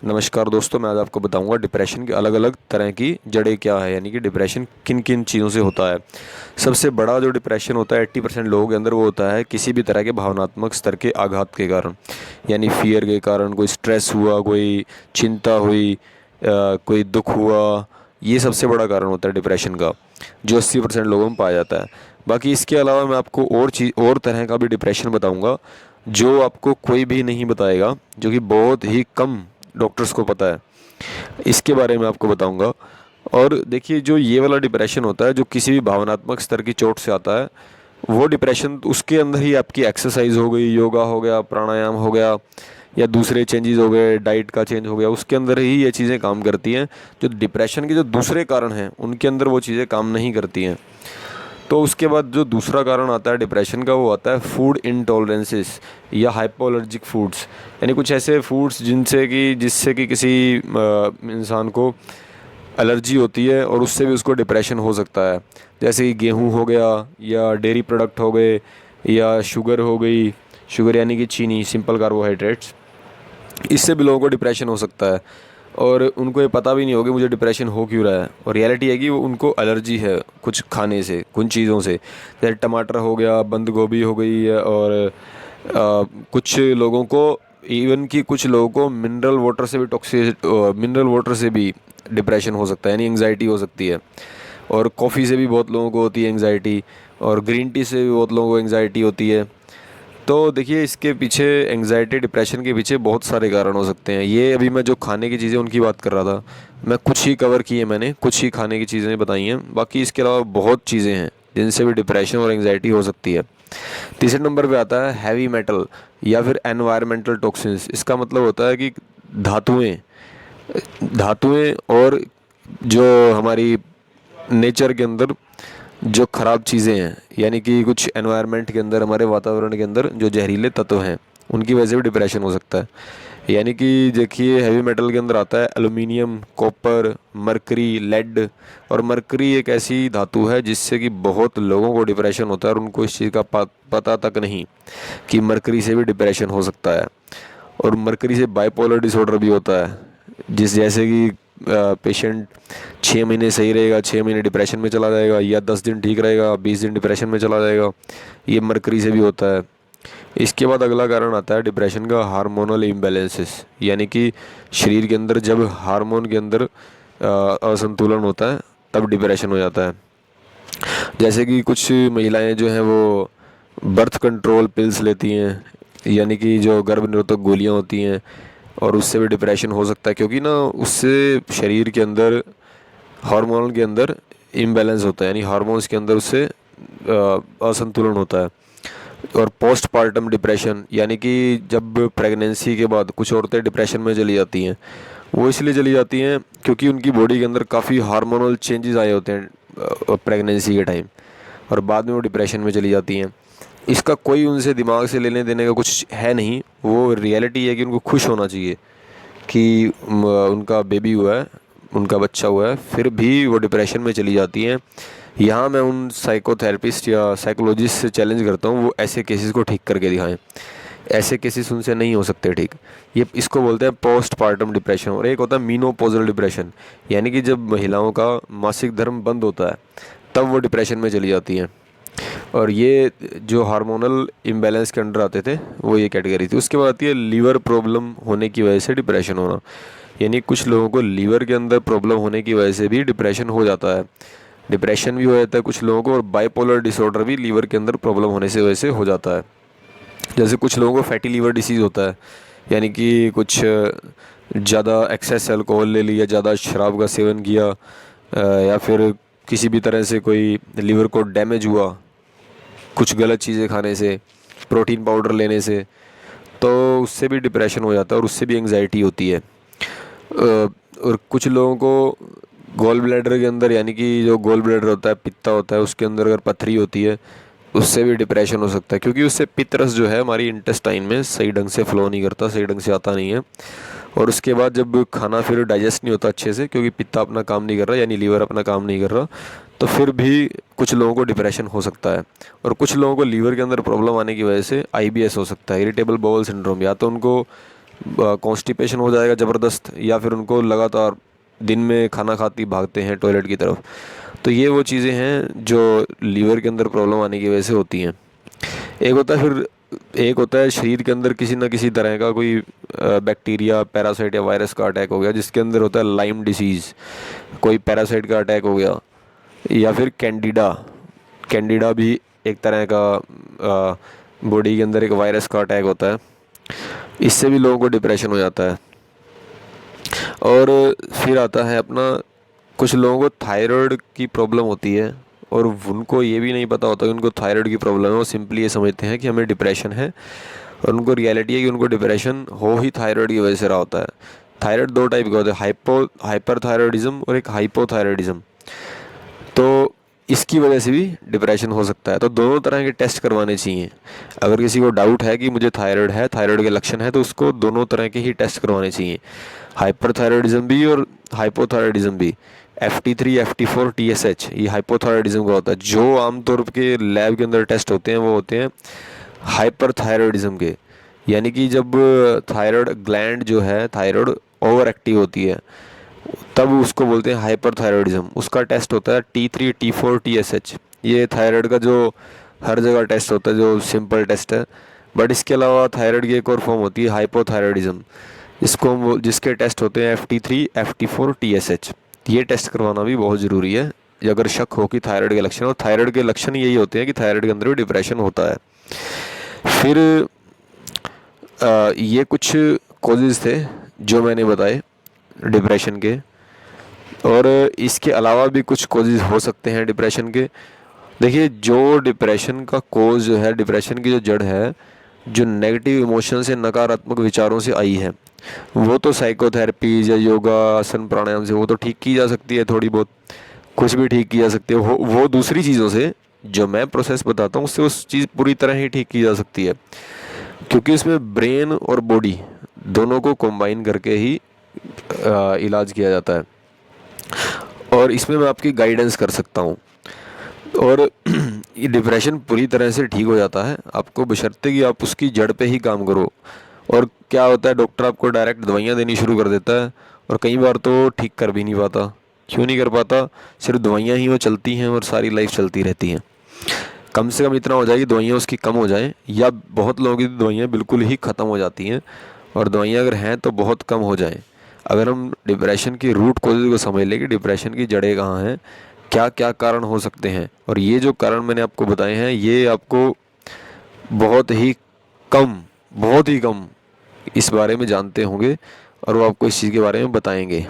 नमस्कार दोस्तों, मैं आज आपको बताऊंगा डिप्रेशन की अलग अलग तरह की जड़ें क्या है, यानी कि डिप्रेशन किन किन चीज़ों से होता है। सबसे बड़ा जो डिप्रेशन होता है 80% लोगों के अंदर, वो होता है किसी भी तरह के भावनात्मक स्तर के आघात के कारण, यानी फियर के कारण। कोई स्ट्रेस हुआ, कोई चिंता हुई, कोई दुख हुआ, ये सबसे बड़ा कारण होता है डिप्रेशन का, जो 80% लोगों में पाया जाता है। बाकी इसके अलावा मैं आपको और तरह का भी डिप्रेशन बताऊंगा, जो आपको कोई भी नहीं बताएगा, जो कि बहुत ही कम डॉक्टर्स को पता है। इसके बारे में आपको बताऊंगा। और देखिए, जो ये वाला डिप्रेशन होता है, जो किसी भी भावनात्मक स्तर की चोट से आता है, वो डिप्रेशन उसके अंदर ही आपकी एक्सरसाइज हो गई, योगा हो गया, प्राणायाम हो गया, या दूसरे चेंजेस हो गए, डाइट का चेंज हो गया, उसके अंदर ही ये चीज़ें काम करती हैं। जो डिप्रेशन के जो दूसरे कारण हैं, उनके अंदर वो चीज़ें काम नहीं करती हैं। तो उसके बाद जो दूसरा कारण आता है डिप्रेशन का, वो आता है फूड इंटॉलरेंसेस या हाइपोअलर्जिक फूड्स, यानी कुछ ऐसे फूड्स जिससे कि किसी इंसान को एलर्जी होती है, और उससे भी उसको डिप्रेशन हो सकता है। जैसे कि गेहूं हो गया, या डेयरी प्रोडक्ट हो गए, या शुगर हो गई। शुगर यानी कि चीनी, सिंपल कार्बोहाइड्रेट्स। इससे भी लोगों को डिप्रेशन हो सकता है, और उनको ये पता भी नहीं होगा मुझे डिप्रेशन हो क्यों रहा है। और रियलिटी है कि वो उनको एलर्जी है कुछ खाने से, कुछ चीज़ों से। जैसे टमाटर हो गया, बंद गोभी हो गई है, और कुछ लोगों को, इवन कि कुछ लोगों को मिनरल वाटर से भी डिप्रेशन हो सकता है, यानी एंग्जाइटी हो सकती है। और कॉफ़ी से भी बहुत लोगों को होती है एंग्जाइटी, और ग्रीन टी से भी बहुत लोगों को एंग्जाइटी होती है। तो देखिए, इसके पीछे, एंग्जाइटी डिप्रेशन के पीछे बहुत सारे कारण हो सकते हैं। ये अभी मैं जो खाने की चीज़ें उनकी बात कर रहा था, मैं कुछ ही कवर किए, मैंने कुछ ही खाने की चीज़ें बताई हैं। बाकी इसके अलावा बहुत चीज़ें हैं जिनसे भी डिप्रेशन और एंग्जाइटी हो सकती है। तीसरे नंबर पे आता है हैवी मेटल या फिर एनवायरमेंटल टॉक्सिन्स। इसका मतलब होता है कि धातुएं धातुएं और जो हमारी नेचर के अंदर जो खराब चीज़ें हैं, यानी कि कुछ एनवायरनमेंट के अंदर, हमारे वातावरण के अंदर जो जहरीले तत्व हैं, उनकी वजह से भी डिप्रेशन हो सकता है। यानी कि देखिए, हैवी मेटल के अंदर आता है एल्यूमिनियम, कॉपर, मरकरी, लेड। और मरकरी एक ऐसी धातु है जिससे कि बहुत लोगों को डिप्रेशन होता है, और उनको इस चीज़ का पता तक नहीं कि मरकरी से भी डिप्रेशन हो सकता है। और मरकरी से बाइपोलर डिसऑर्डर भी होता है, जैसे कि पेशेंट 6 महीने सही रहेगा, 6 महीने डिप्रेशन में चला जाएगा, या 10 दिन ठीक रहेगा, 20 दिन डिप्रेशन में चला जाएगा। ये मरकरी से भी होता है। इसके बाद अगला कारण आता है डिप्रेशन का, हार्मोनल इम्बैलेंसेस, यानी कि शरीर के अंदर जब हार्मोन के अंदर असंतुलन होता है, तब डिप्रेशन हो जाता है। जैसे कि कुछ महिलाएं जो हैं, वो बर्थ कंट्रोल पिल्स लेती हैं, यानी कि जो गर्भ निरोधक गोलियां होती हैं, और उससे भी डिप्रेशन हो सकता है, क्योंकि ना उससे शरीर के अंदर, हार्मोन के अंदर इम्बैलेंस होता है, यानी हार्मोन्स के अंदर उससे असंतुलन होता है। और पोस्टपार्टम डिप्रेशन, यानी कि जब प्रेगनेंसी के बाद कुछ औरतें डिप्रेशन में चली जाती हैं, वो इसलिए चली जाती हैं क्योंकि उनकी बॉडी के अंदर काफ़ी हार्मोनल चेंजेस आए होते हैं प्रेगनेंसी के टाइम, और बाद में वो डिप्रेशन में चली जाती हैं। इसका कोई उनसे दिमाग से लेने देने का कुछ है नहीं, वो रियलिटी है कि उनको खुश होना चाहिए कि उनका बेबी हुआ है, उनका बच्चा हुआ है, फिर भी वो डिप्रेशन में चली जाती हैं। यहाँ मैं उन साइकोथेरेपिस्ट या साइकोलॉजिस्ट से चैलेंज करता हूँ, वो ऐसे केसेस को ठीक करके दिखाएं। ऐसे केसेस उनसे नहीं हो सकते ठीक। ये इसको बोलते हैं पोस्टपार्टम डिप्रेशन। और एक होता है मीनोपॉजल डिप्रेशन, यानी कि जब महिलाओं का मासिक धर्म बंद होता है, तब वो डिप्रेशन में चली जाती हैं। और ये जो हार्मोनल इम्बैलेंस के अंडर आते थे, वो ये कैटेगरी थी। उसके बाद आती है लीवर प्रॉब्लम होने की वजह से डिप्रेशन होना, यानी कुछ लोगों को लीवर के अंदर प्रॉब्लम होने की वजह से भी डिप्रेशन हो जाता है। डिप्रेशन भी हो जाता है कुछ लोगों को, और बाइपोलर डिसऑर्डर भी लीवर के अंदर प्रॉब्लम होने से वजह से हो जाता है। जैसे कुछ लोगों को फैटी लीवर डिसीज़ होता है, यानी कि कुछ ज़्यादा एक्सेस अल्कोहल ले लिया, ज़्यादा शराब का सेवन किया, या फिर किसी भी तरह से कोई लीवर को डैमेज हुआ कुछ गलत चीज़ें खाने से, प्रोटीन पाउडर लेने से, तो उससे भी डिप्रेशन हो जाता है, और उससे भी एंग्जाइटी होती है। और कुछ लोगों को गॉल ब्लैडर के अंदर, यानी कि जो गॉल ब्लैडर होता है, पित्ता होता है, उसके अंदर अगर पथरी होती है, उससे भी डिप्रेशन हो सकता है, क्योंकि उससे पित्त रस जो है हमारी इंटेस्टाइन में सही ढंग से फ्लो नहीं करता, सही ढंग से आता नहीं है। और उसके बाद जब खाना फिर डाइजेस्ट नहीं होता अच्छे से, क्योंकि पित्ता अपना काम नहीं कर रहा, यानी लीवर अपना काम नहीं कर रहा, तो फिर भी कुछ लोगों को डिप्रेशन हो सकता है। और कुछ लोगों को लीवर के अंदर प्रॉब्लम आने की वजह से आईबीएस हो सकता है, इरिटेबल बाउल सिंड्रोम। या तो उनको कॉन्स्टिपेशन हो जाएगा ज़बरदस्त, या फिर उनको लगातार दिन में खाना खाती भागते हैं टॉयलेट की तरफ। तो ये वो चीज़ें हैं जो लीवर के अंदर प्रॉब्लम आने की वजह से होती हैं। एक होता है शरीर के अंदर किसी ना किसी तरह का कोई बैक्टीरिया, पैरासाइट या वायरस का अटैक हो गया, जिसके अंदर होता है लाइम डिसीज़, कोई पैरासाइट का अटैक हो गया, या फिर कैंडिडा। कैंडिडा भी एक तरह का बॉडी के अंदर एक वायरस का अटैक होता है, इससे भी लोगों को डिप्रेशन हो जाता है। और फिर आता है अपना, कुछ लोगों को थायराइड की प्रॉब्लम होती है और उनको ये भी नहीं पता होता कि उनको थायराइड की प्रॉब्लम है। वो सिंपली ये समझते हैं कि हमें डिप्रेशन है, और उनको रियलिटी है कि उनको डिप्रेशन हो ही थायराइड की वजह से रहा होता है। थायराइड दो टाइप के होते हैं, हाइपरथायराइडिज्म और एक हाइपोथायराइडिज्म। तो इसकी वजह से भी डिप्रेशन हो सकता है। तो दोनों तरह के टेस्ट करवाने चाहिए। अगर किसी को डाउट है कि मुझे थायराइड है, थायराइड के लक्षण है, तो उसको दोनों तरह के ही टेस्ट करवाने चाहिए, हाइपरथायराइडिज्म भी और हाइपोथायराइडिज्म भी। FT3, FT4, TSH, ये हाइपोथायराइडिज्म का होता है। जो आमतौर के लैब के अंदर टेस्ट होते हैं वो होते हैं हाइपरथायराइडिज्म के, यानी कि जब थायराइड ग्लैंड जो है थायराइड ओवर एक्टिव होती है, तब उसको बोलते हैं हाइपरथायराइडिज्म। उसका टेस्ट होता है T3, T4, TSH। ये थायराइड का जो हर जगह टेस्ट होता है, जो सिंपल टेस्ट है। बट इसके अलावा थायराइड की एक और फॉर्म होती है हाइपोथायराइडिज्म, जिसके टेस्ट होते हैं FT3, FT4, TSH। ये टेस्ट करवाना भी बहुत ज़रूरी है अगर शक हो कि थायराइड के लक्षण। और थायराइड के लक्षण यही होते हैं कि थायराइड के अंदर भी डिप्रेशन होता है। फिर ये कुछ कॉजेज़ थे जो मैंने बताए डिप्रेशन के, और इसके अलावा भी कुछ कॉजेज़ हो सकते हैं डिप्रेशन के। देखिए, जो डिप्रेशन का कोज जो है, डिप्रेशन की जो जड़ है, जो नेगेटिव इमोशन से, नकारात्मक विचारों से आई है, वो तो साइकोथेरेपीज या योगा, आसन, प्राणायाम से वो तो ठीक की जा सकती है, थोड़ी बहुत कुछ भी ठीक की जा सकती है। वो दूसरी चीज़ों से, जो मैं प्रोसेस बताता हूँ, उससे उस चीज़ पूरी तरह ही ठीक की जा सकती है, क्योंकि इसमें ब्रेन और बॉडी दोनों को कंबाइन करके ही इलाज किया जाता है। और इसमें मैं आपकी गाइडेंस कर सकता हूँ। और ये डिप्रेशन पूरी तरह से ठीक हो जाता है आपको, बशर्ते कि आप उसकी जड़ पे ही काम करो। और क्या होता है, डॉक्टर आपको डायरेक्ट दवाइयाँ देनी शुरू कर देता है, और कई बार तो ठीक कर भी नहीं पाता। क्यों नहीं कर पाता? सिर्फ दवाइयाँ ही वो चलती हैं और सारी लाइफ चलती रहती हैं। कम से कम इतना हो जाए कि दवाइयाँ उसकी कम हो जाएं, या बहुत लोगों की दवाइयाँ बिल्कुल ही ख़त्म हो जाती हैं, और दवाइयाँ अगर हैं तो बहुत कम हो जाएं। अगर हम डिप्रेशन की रूट कॉजेज़ को समझ लें कि डिप्रेशन की जड़ें कहाँ हैं, क्या क्या कारण हो सकते हैं, और ये जो कारण मैंने आपको बताए हैं, ये आपको बहुत ही कम इस बारे में जानते होंगे, और वो आपको इस चीज़ के बारे में बताएंगे।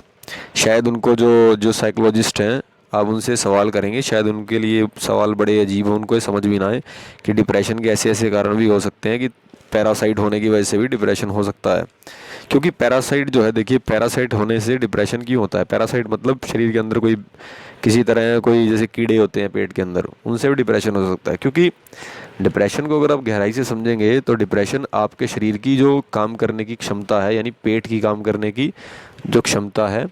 शायद उनको जो साइकोलॉजिस्ट हैं, आप उनसे सवाल करेंगे, शायद उनके लिए सवाल बड़े अजीब हो, उनको ये समझ भी ना आए कि डिप्रेशन के ऐसे ऐसे कारण भी हो सकते हैं, कि पैरासाइट होने की वजह से भी डिप्रेशन हो सकता है। क्योंकि पैरासाइट जो है, देखिए, पैरासाइट होने से डिप्रेशन क्यों होता है? पैरासाइट मतलब शरीर के अंदर कोई किसी तरह कोई, जैसे कीड़े होते हैं पेट के अंदर, उनसे भी डिप्रेशन हो सकता है। क्योंकि डिप्रेशन को अगर आप गहराई से समझेंगे तो डिप्रेशन आपके शरीर की जो काम करने की क्षमता है, यानी पेट की काम करने की जो क्षमता है,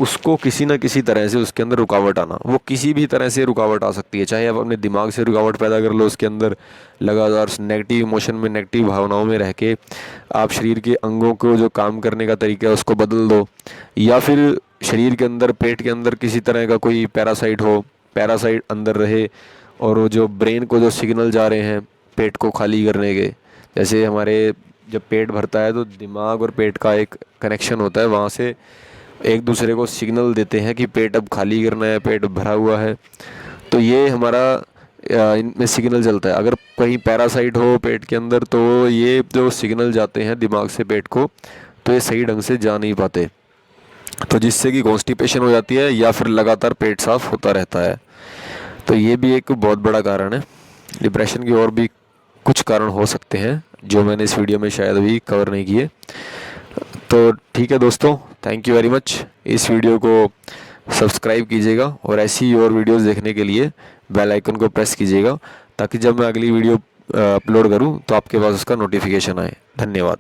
उसको किसी न किसी तरह से उसके अंदर रुकावट आना, वो किसी भी तरह से रुकावट आ सकती है। चाहे आप अपने दिमाग से रुकावट पैदा कर लो, उसके अंदर लगातार नेगेटिव इमोशन में, नेगेटिव भावनाओं में रह के आप शरीर के अंगों को जो काम करने का तरीका है उसको बदल दो, या फिर शरीर के अंदर, पेट के अंदर किसी तरह का कोई पैरासाइट हो, पैरासाइट अंदर रहे, और वो जो ब्रेन को जो सिग्नल जा रहे हैं पेट को खाली करने के, जैसे हमारे जब पेट भरता है तो दिमाग और पेट का एक कनेक्शन होता है, वहाँ से एक दूसरे को सिग्नल देते हैं कि पेट अब खाली करना है, पेट भरा हुआ है। तो ये हमारा इनमें सिग्नल चलता है। अगर कहीं पैरासाइट हो पेट के अंदर, तो ये जो सिग्नल जाते हैं दिमाग से पेट को, तो ये सही ढंग से जा नहीं पाते, तो जिससे कि कॉन्स्टिपेशन हो जाती है, या फिर लगातार पेट साफ होता रहता है। तो ये भी एक बहुत बड़ा कारण है डिप्रेशन की। और भी कुछ कारण हो सकते हैं जो मैंने इस वीडियो में शायद अभी कवर नहीं किए। तो ठीक है दोस्तों, थैंक यू वेरी मच। इस वीडियो को सब्सक्राइब कीजिएगा, और ऐसी और वीडियोस देखने के लिए बेल आइकन को प्रेस कीजिएगा, ताकि जब मैं अगली वीडियो अपलोड करूं तो आपके पास उसका नोटिफिकेशन आए। धन्यवाद।